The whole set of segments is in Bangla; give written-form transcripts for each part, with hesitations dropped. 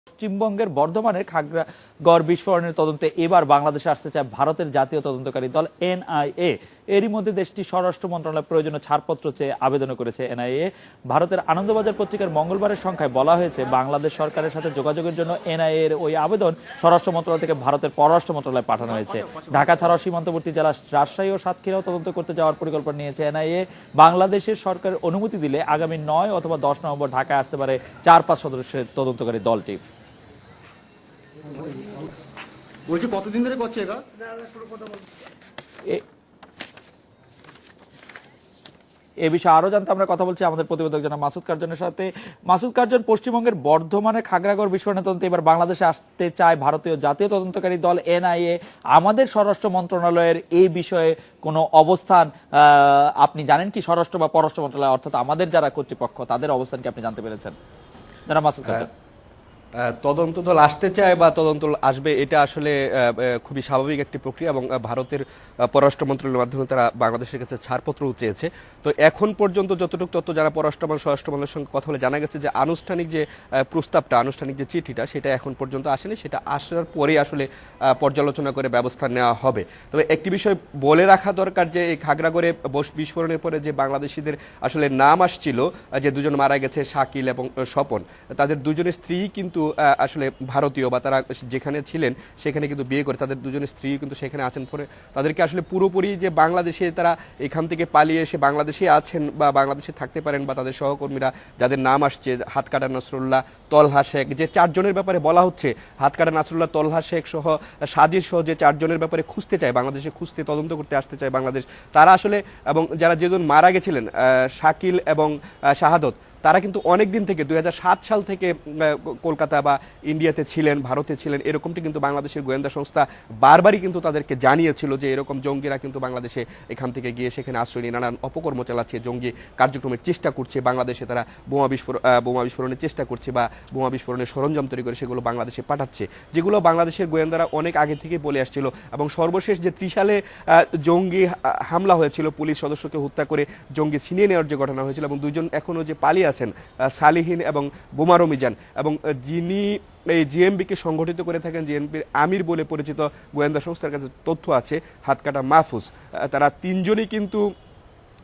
পশ্চিমবঙ্গের বর্ধমানের খাগড়াগড় বিস্ফোরণের তদন্তে এবার বাংলাদেশে আসতে চায় ভারতের জাতীয় তদন্তকারী দল এনআইএ। এরই মধ্যে দেশটির স্বরাষ্ট্র মন্ত্রণালয় প্রয়োজনীয় ছাড়পত্র চেয়ে আবেদন করেছে এনআইএ। ভারতের আনন্দবাজার পত্রিকার মঙ্গলবারের সংখ্যায় বলা হয়েছে, বাংলাদেশ সরকারের সাথে যোগাযোগের জন্য এনআইএ এর ওই আবেদন স্বরাষ্ট্র মন্ত্রণালয় থেকে ভারতের পররাষ্ট্র মন্ত্রণালয়ে পাঠানো হয়েছে। ঢাকা ছাড়াও সীমান্তবর্তী জেলা রাজশাহী ও সাতক্ষীরাও তদন্ত করতে যাওয়ার পরিকল্পনা নিয়েছে এনআইএ। বাংলাদেশের সরকারের অনুমতি দিলে আগামী 9 অথবা 10 নভেম্বর ঢাকায় আসতে পারে 4-5 সদস্যের তদন্তকারী দলটি। বলছি কতদিন ধরে করছে এ কাজ? এ বিষয়ে আরো জানতে আমরা কথা বলছি আমাদের প্রতিবেদক জনাব মাসুদ কার্জনের সাথে। মাসুদ কার্জন, পশ্চিমবঙ্গের বর্ধমানে খাগড়াগড় বিস্ফোরণের তদন্তে এবার বাংলাদেশে আসতে চায় ভারতীয় জাতীয় তদন্তকারী দল এনআইএ। আমাদের স্বরাষ্ট্র মন্ত্রণালয়ের এই বিষয়ে কোনো অবস্থান আপনি জানেন কি? স্বরাষ্ট্র বা পররাষ্ট্র মন্ত্রণালয় অর্থাৎ আমাদের যারা কর্তৃপক্ষ তাদের অবস্থান কি আপনি জানতে পেরেছেন জনাব মাসুদ কার্জন? তদন্ত দল আসতে চায় বা তদন্ত আসবে, এটা আসলে খুবই স্বাভাবিক একটি প্রক্রিয়া এবং ভারতের পররাষ্ট্র মন্ত্রণালয়ের মাধ্যমে তারা বাংলাদেশের কাছে ছাড়পত্র চেয়েছে। তো এখন পর্যন্ত যতটুকু তথ্য যারা পররাষ্ট্র এবং স্বরাষ্ট্র মন্ত্রণালয়ের সঙ্গে কথা বলে জানা গেছে যে আনুষ্ঠানিক যে প্রস্তাবটা, আনুষ্ঠানিক যে চিঠিটা, সেটা এখন পর্যন্ত আসেনি। সেটা আসার পরেই আসলে পর্যালোচনা করে ব্যবস্থা নেওয়া হবে। তবে একটি বিষয় বলে রাখা দরকার যে এই খাগড়াগড়ে বিস্ফোরণের পরে যে বাংলাদেশিদের আসলে নাম আসছিল, যে দুজন মারা গেছে শাকিল এবং স্বপন, তাদের দুজনের স্ত্রী কিন্তু আসলে ভারতীয় বা তারা যেখানে ছিলেন সেখানে কিন্তু বিয়ে করে তাদের দুজনের স্ত্রী কিন্তু সেখানে আছেন। পরে তাদেরকে আসলে পুরোপুরি যে বাংলাদেশে তারা এখান থেকে পালিয়ে এসে বাংলাদেশে আছেন বা বাংলাদেশে থাকতে পারেন বা তাদের সহকর্মীরা যাদের নাম আসছে, হাতকাটা নাসরুল্লাহ, তলহা শেখ, যে 4 জনের ব্যাপারে বলা হচ্ছে, হাতকাটা নাসরুল্লাহ, তলহা শেখ সহ সাজিদ সহ যে 4 জনের ব্যাপারে খুঁজতে চায় বাংলাদেশে, খুঁজতে তদন্ত করতে আসতে চায় বাংলাদেশ, তারা আসলে এবং যারা যেজন মারা গেছিলেন শাকিল এবং শাহাদত, তারা কিন্তু অনেক দিন থেকে 2007 সাল থেকে কলকাতা বা ইন্ডিয়াতে ছিলেন, ভারতে ছিলেন। এরকমটি কিন্তু বাংলাদেশের গোয়েন্দা সংস্থা বারবারই কিন্তু তাদেরকে জানিয়েছিল যে এরকম জঙ্গিরা কিন্তু বাংলাদেশে এখান থেকে গিয়ে সেখানে আশ্রয় নিয়ে নানান অপকর্ম চালাচ্ছে, জঙ্গি কার্যক্রমের চেষ্টা করছে, বাংলাদেশে তারা বোমা বিস্ফোরণের চেষ্টা করছে বা বোমা বিস্ফোরণের সরঞ্জাম তৈরি করে সেগুলো বাংলাদেশে পাঠাচ্ছে, যেগুলো বাংলাদেশের গোয়েন্দারা অনেক আগে থেকে বলে আসছিল। এবং সর্বশেষ যে 30 সালে জঙ্গি হামলা হয়েছিল, পুলিশ সদস্যকে হত্যা করে জঙ্গি ছিনিয়ে নেওয়ার যে ঘটনা হয়েছিল, এবং দুজন এখনো যে পালিয়ে আছেন, সালিহিন এবং বোমারু মিজান, এবং যিনি এই জিএমবিকে সংগঠিত করে থাকেন, জিএমবির আমির বলে পরিচিত গোয়েন্দা সংস্থার কাছে তথ্য আছে, হাতকাটা মাহফুজ, তারা 3 জনই কিন্তু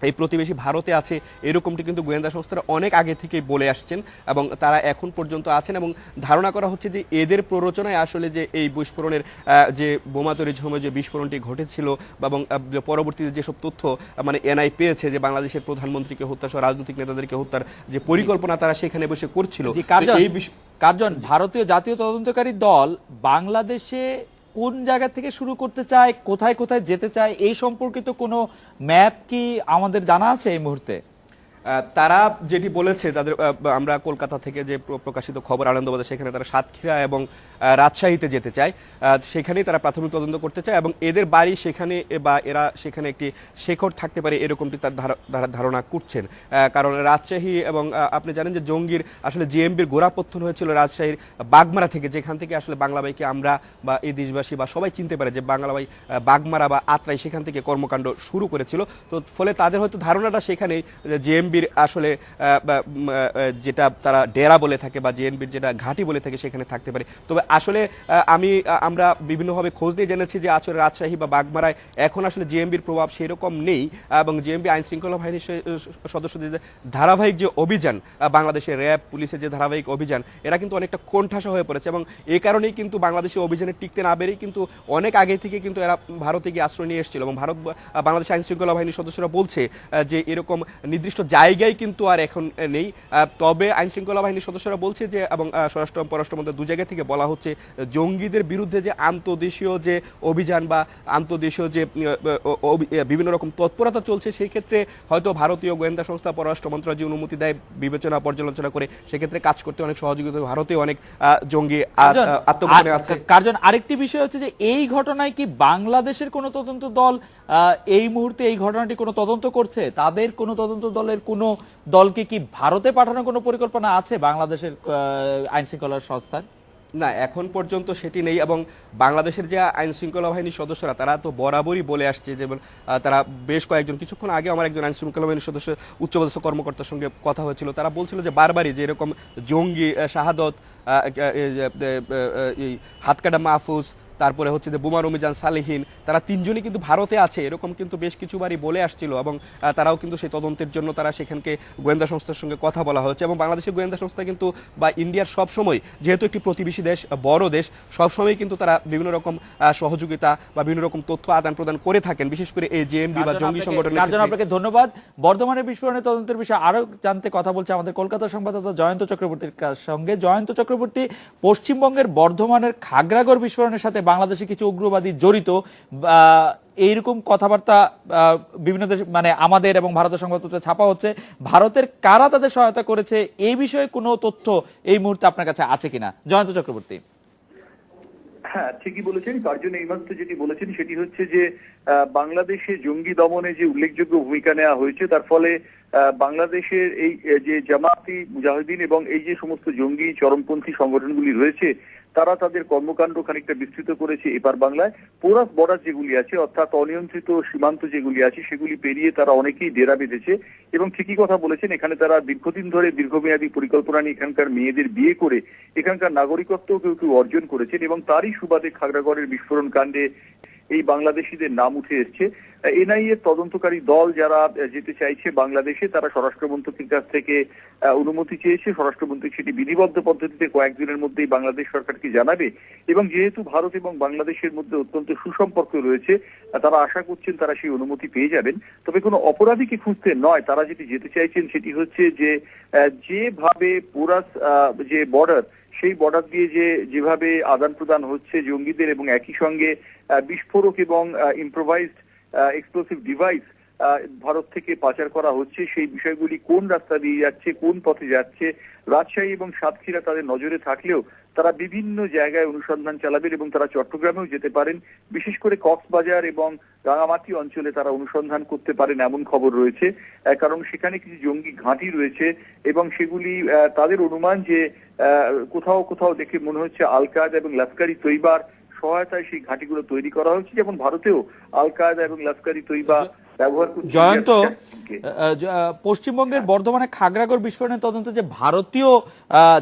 এই প্রতিবেশী ভারতে আছে, এরকমটি কিন্তু গোয়েন্দা সংস্থারা অনেক আগে থেকেই বলে আসছেন এবং তারা এখন পর্যন্ত আছেন। এবং ধারণা করা হচ্ছে যে এদের প্ররোচনায় আসলে যে এই বিস্ফোরণের যে বোমা তৈরির সময় যে বিস্ফোরণটি ঘটেছিল এবং পরবর্তীতে যেসব তথ্য মানে এনআই পেয়েছে যে বাংলাদেশের প্রধানমন্ত্রীকে হত্যা সহ রাজনৈতিক নেতাদেরকে হত্যার যে পরিকল্পনা তারা সেখানে বসে করছিল। কার্জন, ভারতীয় জাতীয় তদন্তকারী দল বাংলাদেশে কোন জায়গা থেকে শুরু করতে চায়, কোথায় কোথায় যেতে চায়, এই সম্পর্কিত কোনো ম্যাপ কি আমাদের জানা আছে এই মুহূর্তে? তারা যেটি বলেছে, তাদের আমরা কলকাতা থেকে যে প্রকাশিত খবর আনন্দবাজার, সেখানে তারা সাতক্ষীরা এবং রাজশাহীতে যেতে চায়, সেখানেই তারা প্রাথমিক তদন্ত করতে চায় এবং এদের বাড়ি সেখানে বা এরা সেখানে একটি শেখর থাকতে পারে এরকমটি তার ধারণা করছেন। কারণ রাজশাহী এবং আপনি জানেন যে জঙ্গির আসলে জিএমবির গোড়াপত্তন হয়েছিল রাজশাহীর বাগমারা থেকে, যেখান থেকে আসলে বাংলাবাইকে আমরা বা এই দেশবাসী বা সবাই চিনতে পারে যে বাংলাবাই বাগমারা বা আত্রাই, সেখান থেকে কর্মকাণ্ড শুরু করেছিল। তো ফলে তাদের হয়তো ধারণাটা সেখানেই জিএমবির আসলে যেটা তারা ডেরা বলে থাকে বা জিএমবির যেটা ঘাঁটি বলে থাকে সেখানে থাকতে পারে। তবে আসলে আমরা বিভিন্নভাবে খোঁজ নিয়ে জেনেছি যে আসলে রাজশাহী বা বাগমারায় এখন আসলে জিএমবির প্রভাব সেই রকম নেই এবং জিএমবি আইন শৃঙ্খলা বাহিনীর সদস্যদের ধারাবাহিক যে অভিযান, বাংলাদেশের র্যাব পুলিশের যে ধারাবাহিক অভিযান, এরা কিন্তু অনেকটা কোণঠাসা হয়ে পড়েছে এবং এই কারণেই কিন্তু বাংলাদেশের অভিযানে টিকতে না পেরেই কিন্তু অনেক আগে থেকে কিন্তু এরা ভারতে গিয়ে আশ্রয় নিয়ে এসেছিল এবং বাংলাদেশ আইন শৃঙ্খলা বাহিনীর সদস্যরা বলছে যে এরকম নির্দিষ্ট জায়গায় কিন্তু আর এখন নেই। তবে আইন শৃঙ্খলা বাহিনীর সদস্যরা বলছে যে এবং স্বরাষ্ট্র পররাষ্ট্রমন্ত্রী 2 জায়গা থেকে বলা হচ্ছে জঙ্গিদের বিরুদ্ধে যে আন্তদেশীয় যে অভিযান বা আন্তদেশীয় যে বিভিন্ন রকম তৎপরতা চলছে, সেই ক্ষেত্রে হয়তো ভারতীয় গোয়েন্দা সংস্থা পররাষ্ট্র মন্ত্রণালয় যে অনুমতি দেয় বিবেচনা পর্যালোচনা করে সেক্ষেত্রে কাজ করতে অনেক সহযোগিতা, ভারতে অনেক জঙ্গি আত্মগোপনে আছে। কার্জন, আরেকটি বিষয় হচ্ছে যে এই ঘটনায় কি বাংলাদেশের কোনো তদন্ত দল এই মুহূর্তে এই ঘটনাটি কোনো তদন্ত করছে? তাদের কোনো তদন্ত দলের কোনো দলকে কি ভারতে পাঠানোর কোনো পরিকল্পনা আছে বাংলাদেশের আইন শৃঙ্খলা সংস্থার? না, এখন পর্যন্ত সেটি নেই এবং বাংলাদেশের যে আইন শৃঙ্খলা বাহিনীর সদস্যরা তারা তো বরাবরই বলে আসছে, যেমন তারা বেশ কয়েকজন, কিছুক্ষণ আগে আমার একজন আইন শৃঙ্খলা বাহিনীর সদস্য উচ্চপদস্থ কর্মকর্তার সঙ্গে কথা হয়েছিল, তারা বলছিল যে বারবারই যে এরকম জঙ্গি শাহাদত এই হাতকাটা মাহফুজ, তারপরে হচ্ছে যে বোমা রমিজান সালেহীন, তারা তিনজনই কিন্তু ভারতে আছে এরকম কিন্তু বেশ কিছুবারই বলে আসছিল, এবং তারাও কিন্তু সেই তদন্তের জন্য তারা সেখানকে গোয়েন্দা সংস্থার সঙ্গে কথা বলা হচ্ছে। এবং বাংলাদেশের গোয়েন্দা সংস্থা কিন্তু বা ইন্ডিয়ার সবসময়, যেহেতু একটি প্রতিবেশী দেশ, বড় দেশ, সবসময় কিন্তু তারা বিভিন্ন রকম সহযোগিতা বা বিভিন্ন রকম তথ্য আদান প্রদান করে থাকেন, বিশেষ করে এই জেএমবি বা জঙ্গি সংগঠনের তার জন্য ক্ষেত্রে। আপনাকে ধন্যবাদ। বর্ধমানের বিস্ফোরণের তদন্তের বিষয়ে আরো জানতে কথা বলছে আমাদের কলকাতা সংবাদদাতা জয়ন্ত চক্রবর্তীর সঙ্গে। জয়ন্ত চক্রবর্তী, পশ্চিমবঙ্গের বর্ধমানের খাগড়াগড় বিস্ফোরণের সাথে বাংলাদেশে কিছু উগ্রবাদী জড়িত, এইরকম কথাবার্তা বিভিন্ন দেশ মানে আমাদের এবং ভারতের সংবাদপত্রে ছাপা হচ্ছে। ভারতের কারা তাদের সহায়তা করেছে এই বিষয়ে কোনো তথ্য এই মুহূর্তে আপনার কাছে আছে কিনা জয়ন্ত চক্রবর্তী? হ্যাঁ, ঠিকই বলেছেন। তার জন্য এইমাত্র যেটি বলেছেন সেটি হচ্ছে যে বাংলাদেশে জঙ্গি দমনে যে উল্লেখযোগ্য ভূমিকা নেওয়া হয়েছে, তার ফলে বাংলাদেশের এই যে জামাতি মুজাহিদিন এবং এই যে সমস্ত জঙ্গি চরমপন্থী সংগঠনগুলি রয়েছে, তারা তাদের কর্মকাণ্ড খানিকটা বিস্তৃত করেছে এপার বাংলায়। পোরাস বর্ডার যেগুলি আছে, অর্থাৎ অনিয়ন্ত্রিত সীমান্ত যেগুলি আছে, সেগুলি পেরিয়ে তারা অনেকেই ডেরা বেঁধেছে। এবং ঠিকই কথা বলেছেন, এখানে তারা দীর্ঘদিন ধরে দীর্ঘমেয়াদী পরিকল্পনা নিয়ে এখানকার মেয়েদের বিয়ে করে এখানকার নাগরিকত্ব কেউ কেউ অর্জন করেছেন, এবং তারই সুবাদে খাগড়াগড়ের বিস্ফোরণ কাণ্ডে এই বাংলাদেশিদের নাম উঠে এসছে। এনআইএ তদন্তকারী দল যারা যেতে চাইছে বাংলাদেশে, তারা স্বরাষ্ট্রমন্ত্রীর কাছ থেকে অনুমতি চেয়েছে। স্বরাষ্ট্রমন্ত্রী সেটি বিধিবদ্ধ পদ্ধতিতে কয়েকদিনের মধ্যেই বাংলাদেশ সরকারকে জানাবে। এবং যেহেতু ভারত এবং বাংলাদেশের মধ্যে অত্যন্ত সুসম্পর্ক রয়েছে, তারা আশা করছেন তারা সেই অনুমতি পেয়ে যাবেন। তবে কোনো অপরাধীকে খুঁজতে নয়, তারা যেটি যেতে চাইছেন সেটি হচ্ছে যে যেভাবে পোরাস যে বর্ডার, সেই বর্ডার দিয়ে যেভাবে আদান প্রদান হচ্ছে জঙ্গিদের, এবং একই সঙ্গে বিস্ফোরক এবং ইম্প্রোভাইজড এক্সপ্লোসিভ ডিভাইস ভারত থেকে পাচার করা হচ্ছে, সেই বিষয়গুলি কোন রাস্তা দিয়ে যাচ্ছে, কোন পথে যাচ্ছে, রাজশাহী এবং সাতক্ষীরা তাদের নজরে থাকলেও তারা বিভিন্ন জায়গায় অনুসন্ধান চালাবেন এবং তারা চট্টগ্রামেও যেতে পারেন। বিশেষ করে কক্সবাজার এবং রাঙামাটি অঞ্চলে তারা অনুসন্ধান করতে পারেন এমন খবর রয়েছে, কারণ সেখানে কিছু জঙ্গি ঘাঁটি রয়েছে এবং সেগুলি তাদের অনুমান যে কোথাও কোথাও দেখে মনে হচ্ছে আল কায়েদা এবং লস্কর-ই তৈবার সহায়তায় সেই ঘাঁটিগুলো তৈরি করা হচ্ছে, যেমন ভারতেও আল কায়েদা এবং লস্কর-ই তৈবা ব্যবহার করছে। জয়ন্ত, পশ্চিমবঙ্গের বর্ধমানে খাগড়াগড় বিস্ফোরণের তদন্তে যে ভারতীয়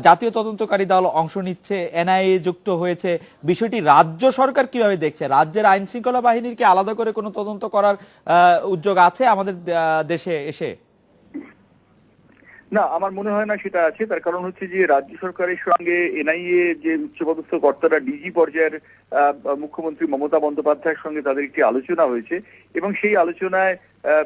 জাতীয় তদন্তকারী দল অংশ নিচ্ছে, এনআইএ যুক্ত হয়েছে, বিষয়টি রাজ্য সরকার কিভাবে দেখছে? রাজ্যের আইন শৃঙ্খলা বাহিনীর কি আলাদা করে কোনো তদন্ত করার উদ্যোগ আছে আমাদের দেশে এসে? না, আমার মনে হয় না সেটা আছে। তার কারণ হচ্ছে যে রাজ্য সরকারের সঙ্গে এনআইএ যে উচ্চপদস্থ কর্তারা ডিজি পর্যায়ের মুখ্যমন্ত্রী মমতা বন্দ্যোপাধ্যায়ের সঙ্গে তাদের একটি আলোচনা হয়েছে, এবং সেই আলোচনায়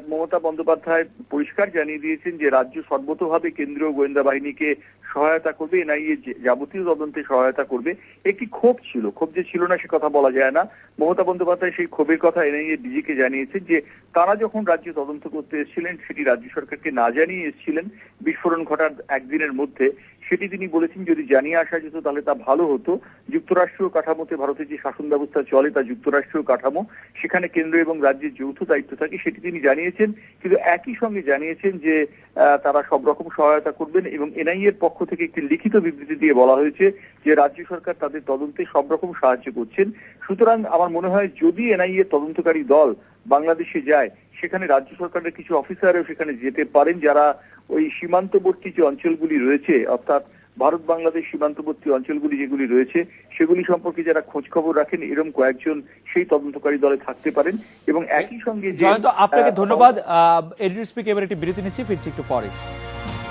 মমতা বন্দ্যোপাধ্যায় পরিষ্কার জানিয়ে দিয়েছেন যে রাজ্য সর্বতোভাবে কেন্দ্রীয় গোয়েন্দা বাহিনীকে সহায়তা করবে, এনআইএ যাবতীয় তদন্তে সহায়তা করবে। একটি ক্ষোভ ছিল, ক্ষোভ যে ছিল না সে কথা বলা যায় না। মমতা বন্দ্যোপাধ্যায় সেই ক্ষোভের কথা এনআইএ ডিজিকে জানিয়েছেন যে তারা যখন রাজ্যে তদন্ত করতে এসেছিলেন সেটি রাজ্য সরকারকে না জানিয়ে এসেছিলেন বিস্ফোরণ ঘটার একদিনের মধ্যে। সেটি তিনি বলেছেন যদি জানিয়ে আসা যেত তাহলে তা ভালো হতো। যুক্তরাষ্ট্রীয় কাঠামোতে ভারতের যে শাসন ব্যবস্থা চলে তা যুক্তরাষ্ট্রীয় কাঠামো, সেখানে কেন্দ্র এবং রাজ্যের যৌথ দায়িত্ব থাকে, সেটি তিনি জানিয়েছেন। কিন্তু একই সঙ্গে জানিয়েছেন যে তারা সব রকম সহায়তা করবেন, এবং এনআইএ এর পক্ষ থেকে একটি লিখিত বিবৃতি দিয়ে বলা হয়েছে যে রাজ্য সরকার তাদের তদন্তে সব রকম সাহায্য করছেন। সুতরাং আমার মনে হয় যদি এনআইএ তদন্তকারী দল বাংলাদেশে যায়, সেখানে রাজ্য সরকারের কিছু অফিসারও সেখানে যেতে পারেন, যারা ওই সীমান্তবর্তী যে অঞ্চলগুলি রয়েছে, অর্থাৎ ভারত বাংলাদেশ সীমান্তবর্তী অঞ্চলগুলি যেগুলি রয়েছে সেগুলি সম্পর্কে যারা খোঁজ খবর রাখেন, এরকম কয়েকজন সেই তদন্তকারী দলে থাকতে পারেন। এবং একই সঙ্গে জয়ন্ত, আপনাকে ধন্যবাদ। এডিটর স্পিক এবার একটি বিরতি নিচ্ছি, ফিরছি একটু পরে।